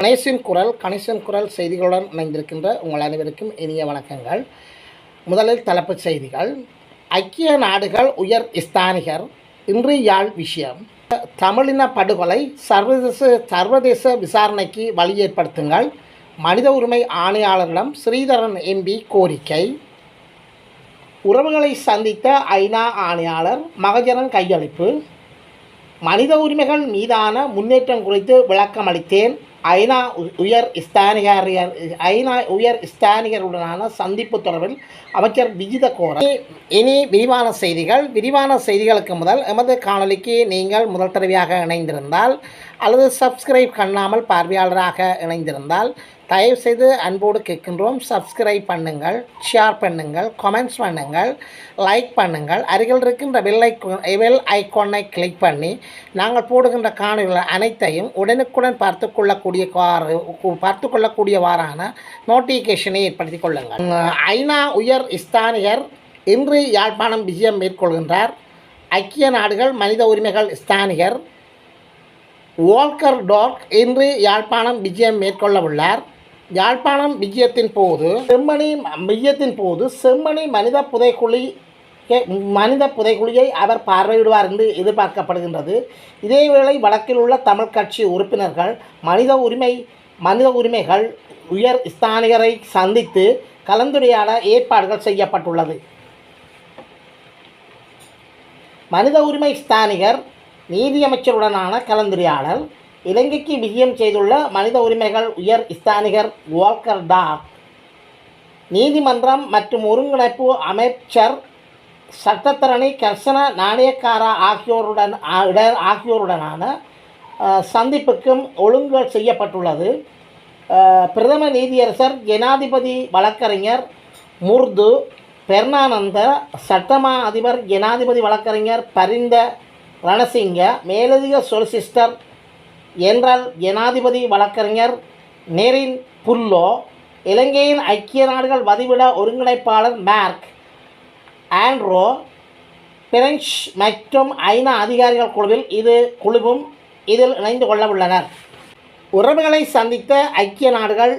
கணேசன் குரல் செய்திகளுடன் இணைந்திருக்கின்ற உங்கள் அனைவருக்கும் இனிய வணக்கங்கள். முதலில் தலைப்புச் செய்திகள். ஐக்கிய நாடுகள் உயர் ஸ்தானிகர் இன்று யாழ் விஷயம். தமிழின படுகொலை சர்வதேச விசாரணைக்கு வழி ஏற்படுத்துங்கள். மனித உரிமை ஆணையாளரிடம் ஸ்ரீதரன் எம்பி கோரிக்கை. உறவுகளை சந்தித்த ஐநா ஆணையாளர் மகஜரன் கையளிப்பு. மனித உரிமைகள் மீதான முன்னேற்றம் குறித்து விளக்கம் அளித்தேன். ஐநா உயர் ஸ்தானிகருடனான சந்திப்பு தொடர்பில் அமைச்சர் விஜித கோர. இனி விரிவான செய்திகளுக்கு முதல் எமது காணொலிக்கு நீங்கள் முதல் தடவையாக இணைந்திருந்தால் அல்லது சப்ஸ்கிரைப் பண்ணாமல் பார்வையாளராக இணைந்திருந்தால் தயவுசெய்து அன்போடு கேட்கின்றோம். சப்ஸ்கிரைப் பண்ணுங்கள், ஷேர் பண்ணுங்கள், கமெண்ட்ஸ் பண்ணுங்கள், லைக் பண்ணுங்கள். அருகில் இருக்கின்ற பெல் ஐக்கானை கிளிக் பண்ணி நாங்கள் போடுகின்ற காணொலிகள் அனைத்தையும் உடனுக்குடன் பார்த்து கொள்ளக்கூடியவாறான நோட்டிஃபிகேஷனை ஏற்படுத்தி கொள்ளுங்கள். ஐநா உயர் ஸ்தானிகர் இன்று யாழ்ப்பாணம் விஜயம் மேற்கொள்கின்றார். ஐக்கிய நாடுகள் மனித உரிமைகள் ஸ்தானிகர் வோல்கர் டார்க் இன்று யாழ்ப்பாணம் விஜயம் மேற்கொள்ள உள்ளார். யாழ்ப்பாணம் விஜயத்தின் போது செம்மணி மனித புதைக்குழியை அவர் பார்வையிடுவார் என்று எதிர்பார்க்கப்படுகின்றது. இதேவேளை வடக்கில் உள்ள தமிழ் கட்சி உறுப்பினர்கள் மனித உரிமைகள் உயர் ஸ்தானிகரை சந்தித்து கலந்துரையாட ஏற்பாடுகள் செய்யப்பட்டுள்ளது. மனித உரிமை ஸ்தானிகர் நீதியமைச்சருடனான கலந்துரையாடல். இலங்கைக்கு விஜயம் செய்துள்ள மனித உரிமைகள் உயர் ஸ்தானிகர் வோல்கர் டார்க் நீதிமன்றம் மற்றும் ஒருங்கிணைப்பு அமைச்சர் சட்டத்தரணி கர்சன நாணயக்கார ஆகியோருடனான சந்திப்புக்கும் ஒழுங்குகள் செய்யப்பட்டுள்ளது. பிரதம நீதியரசர் ஜனாதிபதி வழக்கறிஞர் முர்து பெர்னானந்த, சட்டமா அதிபர் ஜனாதிபதி வழக்கறிஞர் பரிந்த ரணசிங்க, மேலதிக சொலிசிஸ்டர் ஜெனரல் ஜனாதிபதி வழக்கறிஞர் நெரின் புல்லோ, இலங்கையின் ஐக்கிய நாடுகள் வதிவிட ஒருங்கிணைப்பாளர் மார்க் ஆண்ட்ரோ பிரெஞ்ச் மற்றும் ஐநா அதிகாரிகள் குழுவும் இதில் இணைந்து கொள்ள உள்ளனர். உறவுகளை சந்தித்த ஐக்கிய நாடுகள்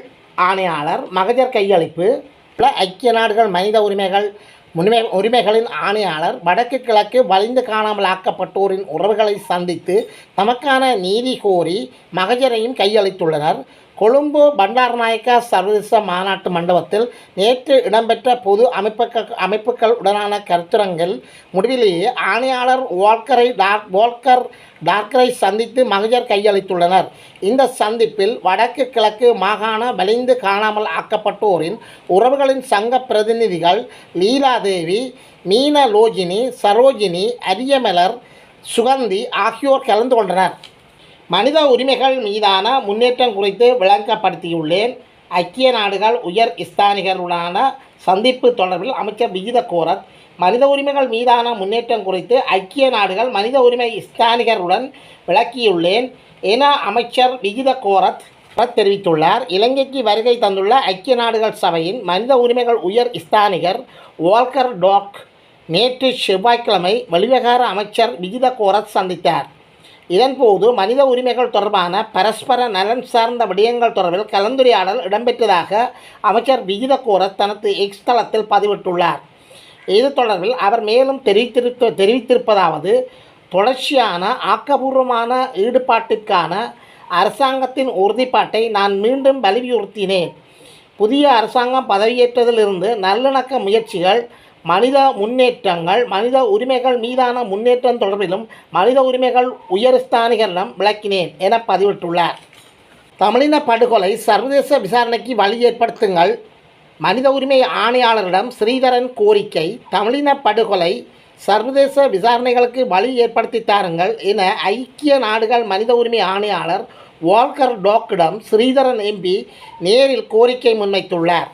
ஆணையாளர் மகஜர் கையளிப்பு. ஐக்கிய நாடுகள் மனித உரிமைகளின் ஆணையாளர் வடக்கு கிழக்கு வலிந்து காணாமல் ஆக்கப்பட்டோரின் உறவுகளை சந்தித்து தமக்கான நீதி கோரி மகஜரையும் கையளித்துள்ளனர். கொழும்பு பண்டாரநாயக்கா சர்வதேச மாநாட்டு மண்டபத்தில் நேற்று இடம்பெற்ற பொது அமைப்புகள் உடனான கருத்தரங்கில் முடிவிலேயே ஆணையாளர் வோல்கர் டார்க்கரை சந்தித்து மகஜர் கையளித்துள்ளனர். இந்த சந்திப்பில் வடக்கு கிழக்கு மாகாண வலிந்து காணாமல் ஆக்கப்பட்டோரின் உறவுகளின் சங்க பிரதிநிதிகள் லீலாதேவி, மீனலோஜினி, சரோஜினி, அரியமலர், சுகந்தி ஆகியோர் கலந்து கொண்டனர். மனித உரிமைகள் மீதான முன்னேற்றம் குறித்து விளங்கப்படுத்தியுள்ளேன். ஐக்கிய நாடுகள் உயர் ஸ்தானிகருடனான சந்திப்பு தொடர்பில் அமைச்சர் விஜித கோரத் மனித உரிமைகள் மீதான முன்னேற்றம் குறித்து ஐக்கிய நாடுகள் மனித உரிமை ஸ்தானிகருடன் விளக்கியுள்ளேன் என அமைச்சர் விஜித கோரத் தெரிவித்துள்ளார். இலங்கைக்கு வருகை தந்துள்ள ஐக்கிய நாடுகள் சபையின் மனித உரிமைகள் உயர் ஸ்தானிகர் வோல்கர் டார்க் நேற்று செவ்வாய்க்கிழமை வெளிவிவகார அமைச்சர் விஜித கோரத் சந்தித்தார். இதன்போது மனித உரிமைகள் தொடர்பான பரஸ்பர நலன் சார்ந்த விடயங்கள் தொடர்பில் கலந்துரையாடல் இடம்பெற்றதாக அமைச்சர் விஜித கோரத் தனது எக்ஸ் தளத்தில் பதிவிட்டுள்ளார். இது தொடர்பில் அவர் மேலும் தெரிவித்திருப்பதாவது: தொடர்ச்சியான ஆக்கப்பூர்வமான ஈடுபாட்டிற்கான அரசாங்கத்தின் உறுதிப்பாட்டை நான் மீண்டும் வலியுறுத்தினேன். புதிய அரசாங்கம் பதவியேற்றதிலிருந்து நல்லிணக்க முயற்சிகள், மனித உரிமைகள் மீதான முன்னேற்றம் தொடர்பிலும் மனித உரிமைகள் உயர்ஸ்தானிகரிடம் விளக்கினேன் என பதிவிட்டுள்ளார். தமிழின படுகொலை சர்வதேச விசாரணைக்கு வழி ஏற்படுத்துங்கள். மனித உரிமை ஆணையாளரிடம் ஸ்ரீதரன் கோரிக்கை. தமிழின படுகொலை சர்வதேச விசாரணைகளுக்கு வழி ஏற்படுத்தி தாருங்கள் என ஐக்கிய நாடுகள் மனித உரிமை ஆணையாளர் வோல்கர் டார்க்கிடம் ஸ்ரீதரன் எம்பி நேரில் கோரிக்கை முன்வைத்துள்ளார்.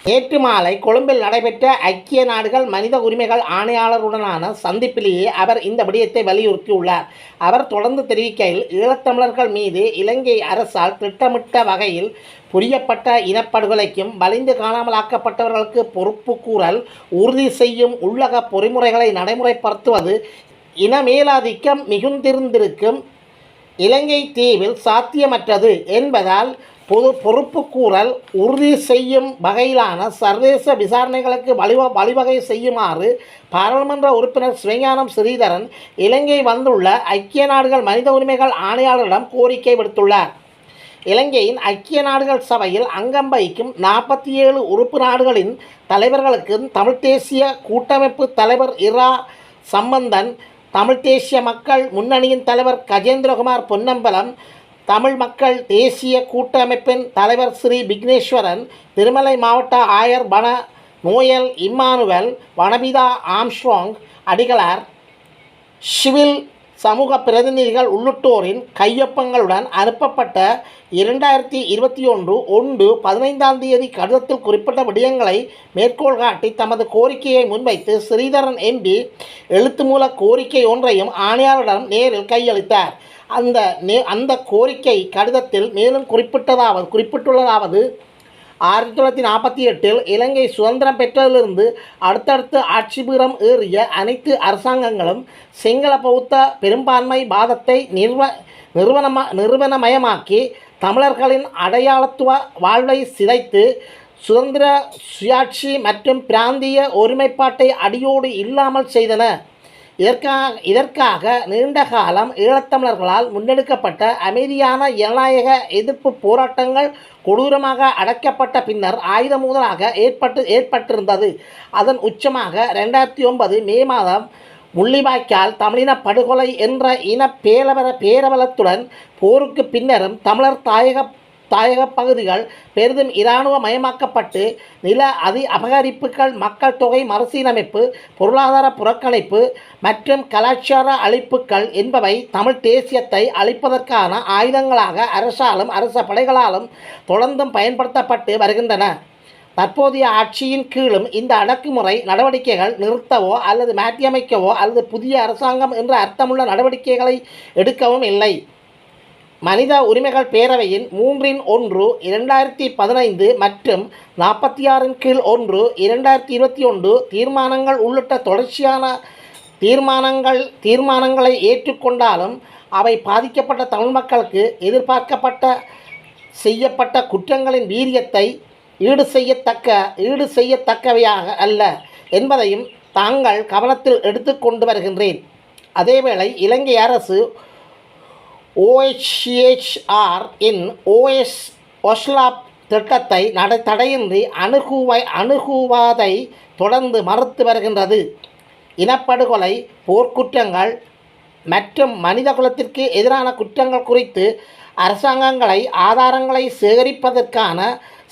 நேற்று மாலை கொழும்பில் நடைபெற்ற ஐக்கிய நாடுகள் மனித உரிமைகள் ஆணையாளருடனான சந்திப்பிலேயே அவர் இந்த விடயத்தை வலியுறுத்தியுள்ளார். அவர் தொடர்ந்து தெரிவிக்கையில், ஈழத்தமிழர்கள் மீது இலங்கை அரசால் திட்டமிட்ட வகையில் புரியப்பட்ட இனப்படுகொலைக்கும் வலிந்து காணாமலாக்கப்பட்டவர்களுக்கு பொறுப்பு கூறல் உறுதி செய்யும் உள்ளக பொறிமுறைகளை நடைமுறைப்படுத்துவது, இன மேலாதிக்கம் மிகுந்திருந்திருக்கும் இலங்கை தீவில் சாத்தியமற்றது என்பதால் பொறுப்புக்கூறல் உறுதி செய்யும் வகையிலான சர்வதேச விசாரணைகளுக்கு வழிவகை செய்யுமாறு பாராளுமன்ற உறுப்பினர் சிவஞானம் ஸ்ரீதரன் இலங்கை வந்துள்ள ஐக்கிய நாடுகள் மனித உரிமைகள் ஆணையாளரிடம் கோரிக்கை விடுத்துள்ளார். இலங்கையின் ஐக்கிய நாடுகள் சபையில் அங்கம் வகிக்கும் 47 உறுப்பு நாடுகளின் தலைவர்களுக்கும் தமிழ்த் தேசிய கூட்டமைப்பு தலைவர் இரா சம்பந்தன், தமிழ்த் தேசிய மக்கள் முன்னணியின் தலைவர் கஜேந்திரகுமார் பொன்னம்பலம், தமிழ் மக்கள் தேசிய கூட்டமைப்பின் தலைவர் ஸ்ரீ விக்னேஸ்வரன், திருமலை மாவட்ட ஆயர் வன நோயல் இம்மானுவல், வனபிதா ஆம்ஸ்ட்ராங் அடிகளார், சிவில் சமூக பிரதிநிதிகள் உள்ளிட்டோரின் கையொப்பங்களுடன் அனுப்பப்பட்ட 2021/1/15 கடிதத்தில் குறிப்பிட்ட விடயங்களை மேற்கோள் காட்டி தமது கோரிக்கையை முன்வைத்து ஸ்ரீதரன் எம்பி எழுத்துமூல கோரிக்கை ஒன்றையும் ஆணையாளரிடம் நேரில் கையளித்தார். அந்த கோரிக்கை கடிதத்தில் மேலும் குறிப்பிட்டுள்ளதாவது 1948 இலங்கை சுதந்திரம் பெற்றதிலிருந்து அடுத்தடுத்து ஆட்சிபீடம் ஏறிய அனைத்து அரசாங்கங்களும் சிங்கள பௌத்த பெரும்பான்மை வாதத்தை நிறுவனமயமாக்கி தமிழர்களின் அடையாளத்துவ வாழ்வை சிதைத்து சுதந்திர சுயாட்சி மற்றும் பிராந்திய ஒருமைப்பாட்டை அடியோடு இல்லாமல் செய்தன. இதற்காக நீண்ட காலம் ஈழத்தமிழர்களால் முன்னெடுக்கப்பட்ட அமைதியான ஜனநாயக எதிர்ப்பு போராட்டங்கள் கொடூரமாக அடக்கப்பட்ட பின்னர் ஆயுத மோதலாக ஏற்பட்டிருந்தது. அதன் உச்சமாக 2009 மே மாதம் முள்ளிவாய்க்கால் தமிழின படுகொலை என்ற இன பேரவலத்துடன் போருக்கு பின்னரும் தமிழர் தாயக பகுதிகள் பெரிதும் இராணுவ மயமாக்கப்பட்டு நில அபகரிப்புகள், மக்கள் தொகை மறுசீரமைப்பு, பொருளாதார புறக்கணிப்பு மற்றும் கலாச்சார அழிப்புகள் என்பவை தமிழ் தேசியத்தை அழிப்பதற்கான ஆயுதங்களாக அரசாலும் அரச படைகளாலும் தொடர்ந்தும் பயன்படுத்தப்பட்டு வருகின்றன. தற்போதைய ஆட்சியின் கீழும் இந்த அடக்குமுறை நடவடிக்கைகள் நிறுத்தவோ அல்லது மாற்றியமைக்கவோ அல்லது புதிய அரசாங்கம் என்ற அர்த்தமுள்ள நடவடிக்கைகளை எடுக்கவும் இல்லை. மனித உரிமைகள் பேரவையின் 3/1/2015 மற்றும் 46/1/2021 தீர்மானங்கள் உள்ளிட்ட தொடர்ச்சியான தீர்மானங்களை ஏற்றுக்கொண்டாலும் அவை பாதிக்கப்பட்ட தமிழ் மக்களுக்கு செய்யப்பட்ட குற்றங்களின் வீரியத்தை ஈடு செய்யத்தக்கவையாக அல்ல என்பதையும் தாங்கள் கவனத்தில் எடுத்து கொண்டு வருகின்றேன். அதேவேளை இலங்கை அரசு OHCHR இன் OSLAP திட்டத்தை தடையின்றி அணுகுவதை தொடர்ந்து மறுத்து வருகின்றது. இனப்படுகொலை, போர்க்குற்றங்கள் மற்றும் மனித குலத்திற்கு எதிரான குற்றங்கள் குறித்து ஆதாரங்களை சேகரிப்பதற்கான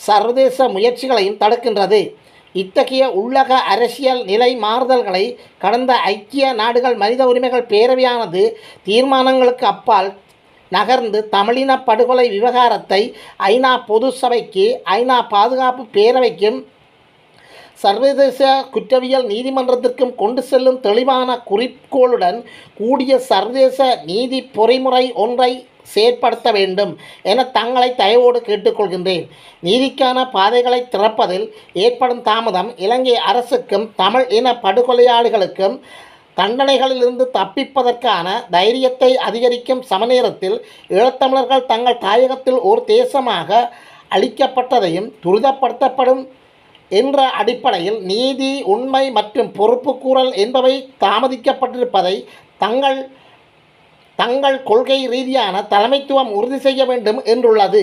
சர்வதேச முயற்சிகளையும் தடுக்கின்றது. இத்தகைய உள்ளக அரசியல் நிலை மாறுதல்களை கடந்த ஐக்கிய நாடுகள் மனித உரிமைகள் பேரவையானது தீர்மானங்களுக்கு அப்பால் நகர்ந்து தமிழின படுகொலை விவகாரத்தை ஐநா பொது சபைக்கு, ஐநா பாதுகாப்பு பேரவைக்கும், சர்வதேச குற்றவியல் நீதிமன்றத்திற்கும் கொண்டு செல்லும் தெளிவான குறிக்கோளுடன் கூடிய சர்வதேச நீதி பொறிமுறை ஒன்றை செயற்படுத்த வேண்டும் என தங்களை தயவோடு கேட்டுக்கொள்கின்றேன். நீதிக்கான பாதைகளை திறப்பதில் ஏற்படும் தாமதம் இலங்கை அரசுக்கும் தமிழ் இன படுகொலையாளிகளுக்கும் தண்டனைகளிலிருந்து தப்பிப்பதற்கான தைரியத்தை அதிகரிக்கும் சமநேரத்தில் ஈழத்தமிழர்கள் தங்கள் தாயகத்தில் ஒரு தேசமாக அளிக்கப்பட்டதையும் துரிதப்படுத்தப்படும் என்ற அடிப்படையில் நீதி, உண்மை மற்றும் பொறுப்புக்கூறல் என்பவை தாமதிக்கப்பட்டிருப்பதை தங்கள் கொள்கை ரீதியான தலைமைத்துவம் உறுதி செய்ய வேண்டும் என்றுள்ளது.